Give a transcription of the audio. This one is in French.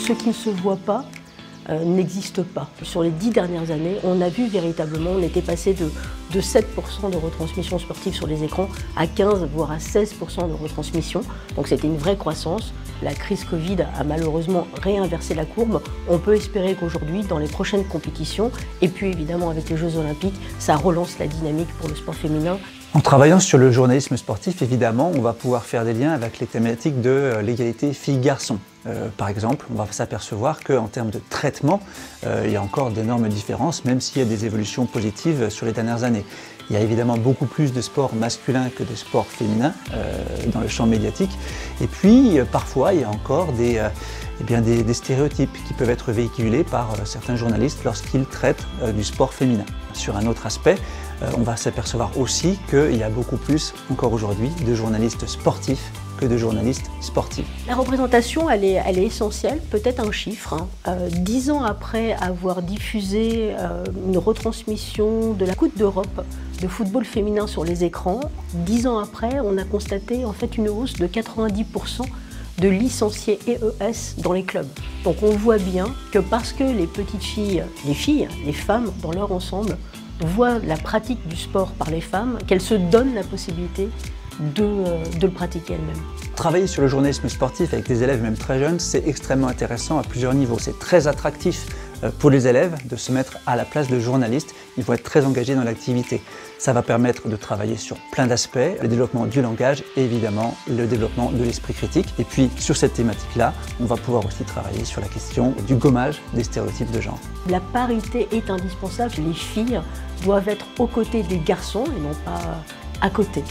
ce qui ne se voit pas n'existe pas. Sur les 10 dernières années, on a vu véritablement, on était passé de 7% de retransmission sportive sur les écrans à 15 voire à 16% de retransmission. Donc c'était une vraie croissance. La crise Covid a malheureusement réinversé la courbe. On peut espérer qu'aujourd'hui, dans les prochaines compétitions, et puis évidemment avec les Jeux Olympiques, ça relance la dynamique pour le sport féminin. En travaillant sur le journalisme sportif, évidemment, on va pouvoir faire des liens avec les thématiques de l'égalité filles-garçons. Par exemple, on va s'apercevoir qu'en termes de traitement, il y a encore d'énormes différences, même s'il y a des évolutions positives sur les dernières années. Il y a évidemment beaucoup plus de sports masculins que de sports féminins dans le champ médiatique. Et puis, parfois, il y a encore des stéréotypes qui peuvent être véhiculés par certains journalistes lorsqu'ils traitent du sport féminin. Sur un autre aspect, on va s'apercevoir aussi qu'il y a beaucoup plus, encore aujourd'hui, de journalistes sportifs que de journalistes sportifs. La représentation, elle est essentielle, peut-être un chiffre. 10 ans après avoir diffusé une retransmission de la Coupe d'Europe de football féminin sur les écrans, 10 ans après, on a constaté en fait une hausse de 90% de licenciés EES dans les clubs. Donc on voit bien que parce que les petites filles, les femmes dans leur ensemble, voient la pratique du sport par les femmes, qu'elles se donnent la possibilité de le pratiquer elles-mêmes. Travailler sur le journalisme sportif avec des élèves, même très jeunes, c'est extrêmement intéressant à plusieurs niveaux. C'est très attractif pour les élèves de se mettre à la place de journalistes. Ils vont être très engagés dans l'activité. Ça va permettre de travailler sur plein d'aspects, le développement du langage et évidemment le développement de l'esprit critique. Et puis sur cette thématique-là, on va pouvoir aussi travailler sur la question du gommage des stéréotypes de genre. La parité est indispensable. Les filles doivent être aux côtés des garçons et non pas à côté.